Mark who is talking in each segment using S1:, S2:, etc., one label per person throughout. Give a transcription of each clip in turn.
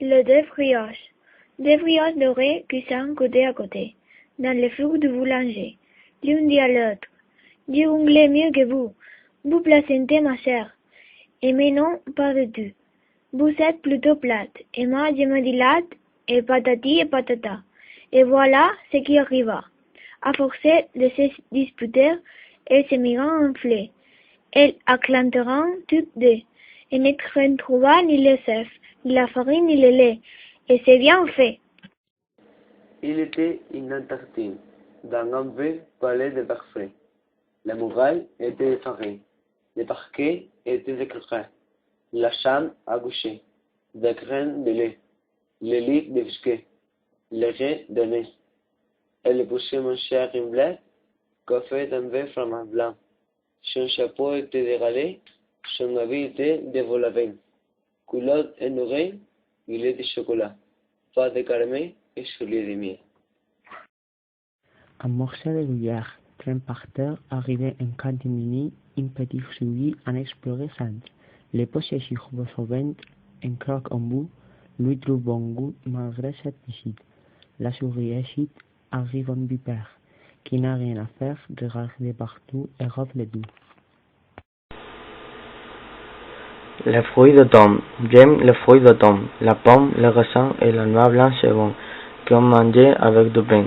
S1: Le deux brioches dorées cuisant côté à côté, dans le four du boulanger, l'une dit à l'autre. Dieu onglait mieux que vous. Vous plaisantez, ma chère. Et mais non, pas du tout. Vous êtes plutôt plate, et moi je me dilate, et patati et patata. Et voilà ce qui arriva. À force de se disputer, elles se mirent enflées. Elles acclanteront toutes deux, et ne retrouva ni le œuf, ni la farine, ni le lait. Et c'est bien fait.
S2: Il était une tartine, dans un vieux palais de parfait. La muraille était effarée, le parquet était éclairé, la chambre à coucher, des graines de lait, le lit de biscuits, le riz de nez. Elle poussait mon cher Rimblette, coiffé d'un vieux fromage blanc. Son chapeau était dégradé, son habit était de vol à vin. Culotte et oreilles, il est de chocolat, pas de caramel et souliers de miel.
S3: Un morceau de gruyère, traîne par terre, arrivé en catimini, un petit fruit en explorer sans. Les possessifs reçoivent un croc en bout, lui trouve bon goût malgré cette visite. La souris hésite, arrive un vipère, qui n'a rien à faire, regarde partout et robe le tout.
S4: Les fruits d'automne. J'aime les fruits d'automne. La pomme, le raisin et la noix blanche c'est bon, qu'on mangeait avec du pain.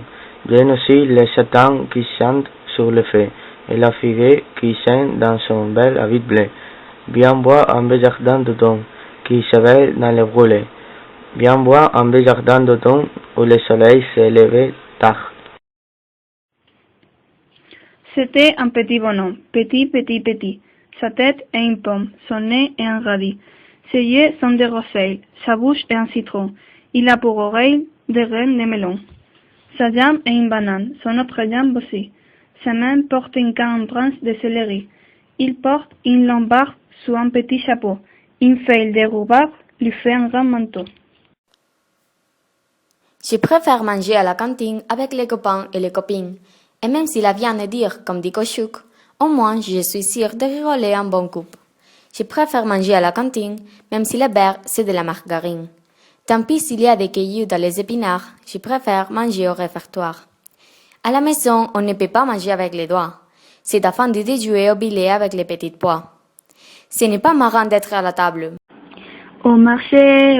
S4: J'aime aussi les satans qui chantent sur le feu, et la figuier qui sent dans son bel habit bleu. Viens boire un beau jardin d'automne, qui s'éveille dans les brûlés. Viens boire un beau jardin d'automne, où le soleil s'est levé tard.
S5: C'était un petit bonhomme, petit. Sa tête est une pomme, son nez est un radis. Ses yeux sont des roseilles, sa bouche est un citron. Il a pour oreille des graines de melon. Sa jambe est une banane, son autre jambe aussi. Sa main porte une canne branche de céleri. Il porte une longue barbe sous un petit chapeau. Une feuille de rhubarbe lui fait un grand manteau.
S6: Je préfère manger à la cantine avec les copains et les copines. Et même si la viande est dure comme dit Cochouk, au moins je suis sûre de rigoler un bon coup. Je préfère manger à la cantine, même si le beurre c'est de la margarine. Tant pis s'il y a des cailloux dans les épinards, je préfère manger au réfectoire. À la maison, on ne peut pas manger avec les doigts. C'est afin de jouer au billet avec les petits pois. Ce n'est pas marrant d'être à la table.
S1: Au marché,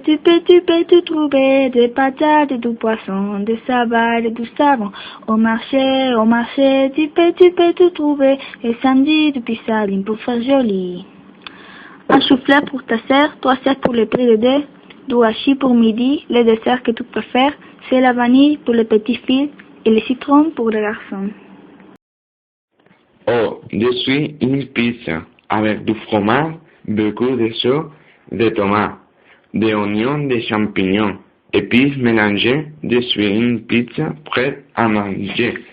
S1: tu peux trouver des patates, du poisson, des sabbats, du savon. Au marché, tu peux tout trouver, et samedi, du pissaline pour faire joli. Un soufflé pour ta sœur, 3 sœurs pour le prix de 2, du hachis pour midi, le dessert que tu préfères, c'est la vanille pour les petites filles et le citron pour les garçons.
S7: Oh, je suis une pizza avec du fromage, beaucoup de sauce, des tomates, des oignons, des champignons, épices mélangées. Je suis une pizza prête à manger.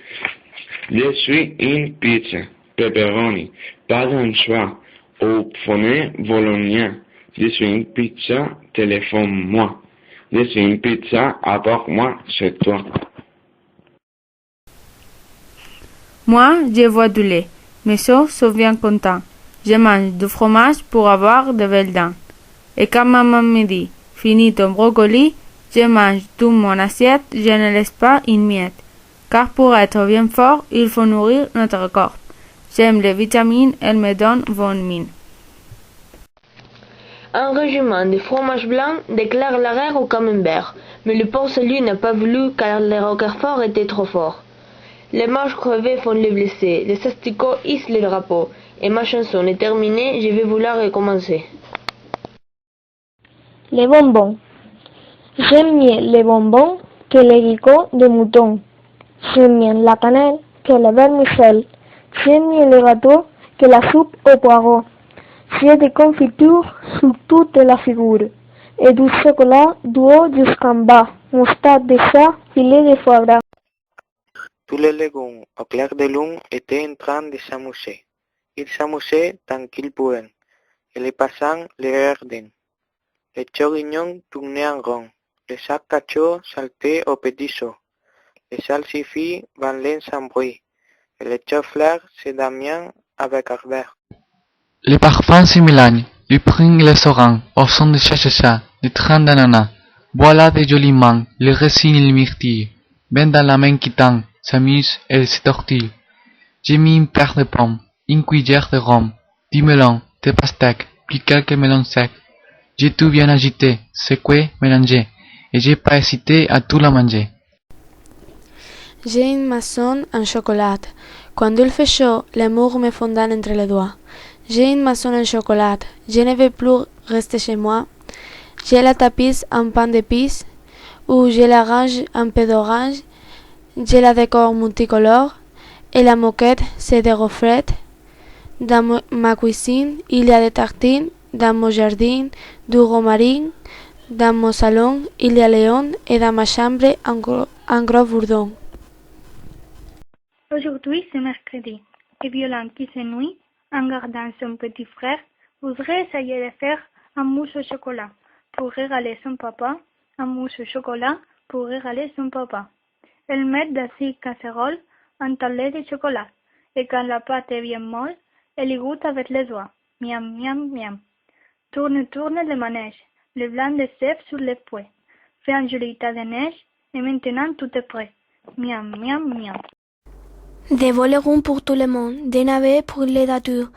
S7: Je suis une pizza, pepperoni, pas d'anchois, au poney bologna. Je suis une pizza, téléphone-moi. Je suis une pizza, apporte-moi chez toi.
S5: Moi, je bois du lait. Mes os sont bien contents. Je mange du fromage pour avoir de belles dents. Et quand maman me dit, finis ton brocoli, je mange toute mon assiette, je ne laisse pas une miette. Car pour être bien fort, il faut nourrir notre corps. J'aime les vitamines, elles me donnent bonne mine.
S8: Un régiment de fromage blanc déclare la guerre au camembert, mais le porcelain n'a pas voulu car le roquefort était trop fort. Les manches crevées font les blessés, les asticots hissent les drapeaux, et ma chanson est terminée, je vais vouloir recommencer.
S1: Les bonbons. J'aime mieux les bonbons que les guicots de mouton. J'aime mieux la cannelle que le vermicelle. J'aime mieux les gâteaux que la soupe au poireau. J'ai des confitures sur toute la figure et du chocolat du haut jusqu'en bas, moustache de chat, filet de foie gras.
S9: Tous les légumes au clair de lune étaient en train de s'amuser. Ils s'amusaient tant qu'ils pouvaient, et les passants les regardaient. Les champignons tournaient en rond, les sacs cachots saltaient au petit saut, les salsifis valaient sans bruit, et les choux-fleurs se damiaient avec ardeur.
S10: Les parfums se mélangent, Il prend les oranges au son de cha-cha-cha, de train d'ananas. Voilà des jolies mains, les racines et les myrtilles. Ben dans la main qui tend, s'amuse et se tortille. J'ai mis une paire de pommes, une cuillère de rhum, du melon, des pastèques, puis quelques melons secs. J'ai tout bien agité, secoué, mélangé, et j'ai pas hésité à tout la manger.
S11: J'ai une maçon en chocolat. Quand il fait chaud, l'amour me fondant entre les doigts. J'ai une maçon en chocolat. Je ne veux plus rester chez moi. J'ai la tapisse en pain d'épices, ou j'ai l'orange en pain d'orange. J'ai la décor multicolore, et la moquette, c'est des reflets. Dans ma cuisine, il y a des tartines. Dans mon jardin, du romarin. Dans mon salon, il y a Léon, et dans ma chambre, un gros bourdon.
S12: Aujourd'hui, c'est mercredi, et Violante qui s'ennuie, en gardant son petit frère, voudrait essayer de faire un mousse au chocolat pour régaler son papa, un mousse au chocolat pour régaler son papa. Elle met dans une casserole un talet de chocolat, et quand la pâte est bien molle, elle y goûte avec les doigts. Miam, miam, miam. Tourne, tourne le manège, le blanc de sève sur le fouet. Fais un joli tas de neige, et maintenant tout est prêt. Miam, miam, miam.
S1: Des volerons pour tout le monde, des navets pour les datures,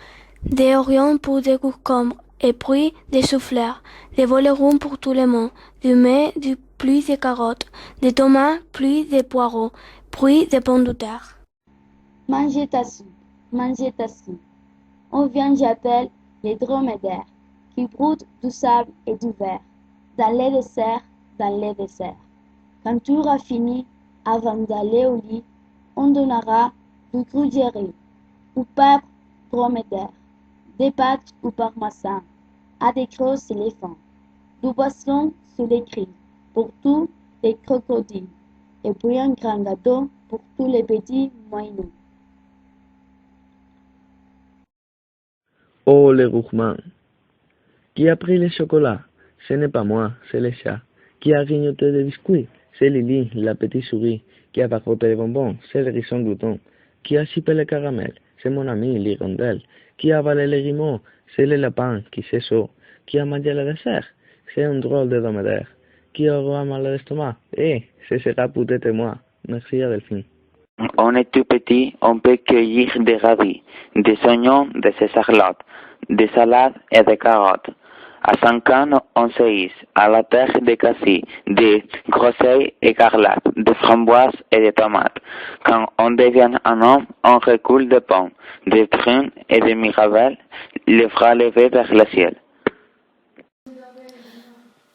S1: des orions pour des concombres, et puis des souffleurs. Des volerons pour tout le monde, du mai, du pluie des carottes, des tomates, puis des poireaux, puis des pommes de terre.
S13: Mangez ta soupe, mangez ta soupe. On vient, j'appelle les dromadaires, qui broutent du sable et du verre, dans les desserts, dans les desserts. Quand tu auras fini, avant d'aller au lit, on donnera du gruyère, ou pâte dromadaire, des pâtes ou parmesan, à des gros éléphants, du poisson sous les cris, pour tous les crocodiles, et puis un grand gâteau pour tous les petits moineaux.
S2: Oh, les gourmands! Qui a pris le chocolat? Ce n'est pas moi, c'est le chat. Qui a grignoté des biscuits? C'est Lily, la petite souris. Qui a vapoté les bonbons? C'est le hérisson glouton. Qui a chipé le caramel? C'est mon ami, l'hirondelle. Qui a avalé les guimauves? C'est le lapin, qui c'est chaud. Qui a mangé le dessert? C'est un drôle de dromadaire. Qui aura mal à l'estomac? Ce sera peut-être moi. Merci à Delphine.
S9: On est tout petit, on peut cueillir des radis, des oignons, des échalotes, des salades et des carottes. À 5 ans, on se hisse à la terre des cassis, des groseilles écarlates, des framboises et des tomates. Quand on devient un homme, on recoule des pommes, des prunes et des mirabelles, les bras levés vers le ciel.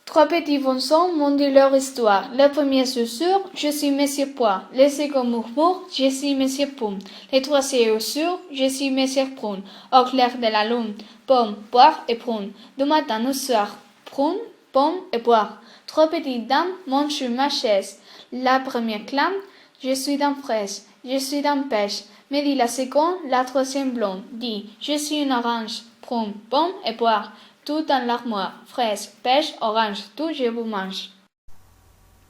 S6: Trois petits bonzons m'ont dit leur histoire. Le premier susurre, je suis Monsieur Pois. Le second murmure, je suis Monsieur Poum. Le troisième susurre, je suis Monsieur Prune. Au clair de la lune, pomme, poire et prune. Du matin au soir, prune, pomme et poire. Trois petites dames montent sur ma chaise. La première clame, je suis dans fraise, je suis dans pêche. Me dit la seconde, la troisième blonde, dit, je suis une orange, prune, pomme et poire. Tout dans l'armoire, fraise, pêche, orange, tout je vous mange.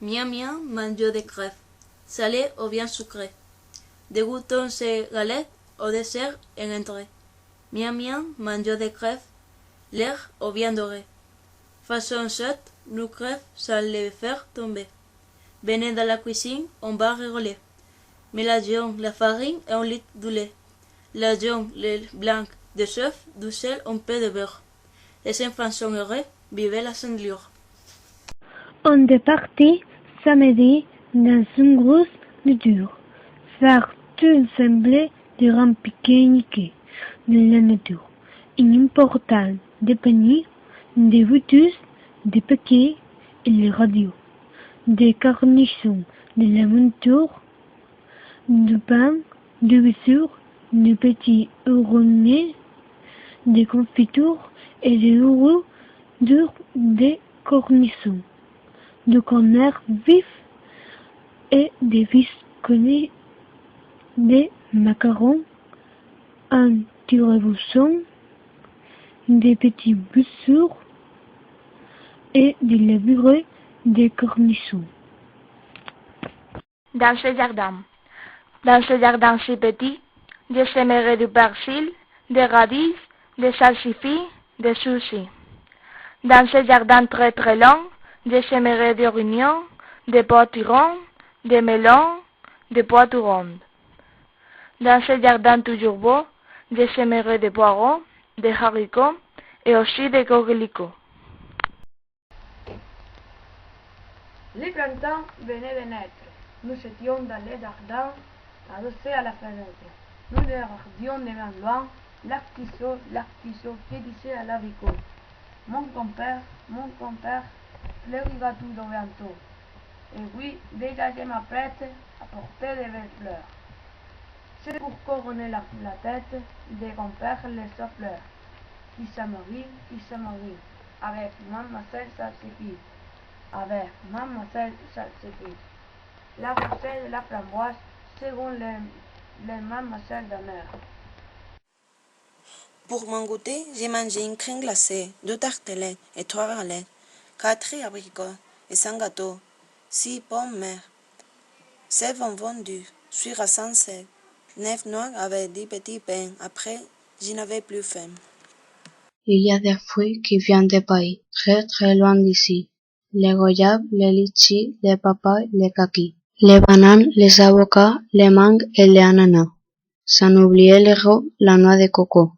S14: Miam miam mangeait des crêpes, salées ou bien sucrées. Dégouttons ces galettes au dessert et entrée. Miam miam mangeait des crêpes, l'air ou bien doré. Façon cette, nos crêpes sans les faire tomber. Venez dans la cuisine, on va rigoler. Mélangeons la farine et un litre de lait. Mélangeons le blanc de œuf, du sel, un peu de beurre. Les enfants sont heureux, vivez la cendrure.
S12: On est parti samedi dans une grosse nature, faire tout sembler de rampiquer de la nature. Une importante des paniers, des voitures, des paquets et les radios, des cornichons, de la monture, du pain, du bisou, du petit ouronnais, des confitures et des roues durs des cornichons, du corner vif et des biscuits, des macarons, un tire-bouchon, des petits bisous et des levures des cornichons.
S15: Dans ce jardin si petit, je sèmerai du persil, des radis, des salsifis, de sushi. Dans ce jardin très très long, je sèmerai des oignons, des potiron, des melons, des poireaux rondes. Dans ce jardin toujours beau, je sèmerai des poireaux, des haricots et aussi des coquelicots.
S16: Le printemps venait de naître. Nous étions dans les jardins, adossés à la fenêtre. Nous regardions de loin l'artichaut qui disait à l'abricot: mon compère, fleurira tout bientôt. Et oui, déjà je m'apprête à porter de belles fleurs. C'est pour couronner la tête de compère les fleurs, qui se marie, avec mademoiselle Salsifis. La rosée de la framboise, selon les mademoiselles d'honneur.
S17: Pour mon goûter, j'ai mangé une crème glacée, 2 tartelettes et 3 galettes, 4 abricots et 5 gâteaux, 6 pommes mères, 7 bonbons durs, sucre à 107, 9 noix avec 10 petits pains. Après, je n'avais plus faim.
S18: Il y a des fruits qui viennent des pays, très très loin d'ici. Les goyaves, les litchis, les papayes, les kakis, les bananes, les avocats, les mangues et les ananas. Sans oublier les roses, la noix de coco.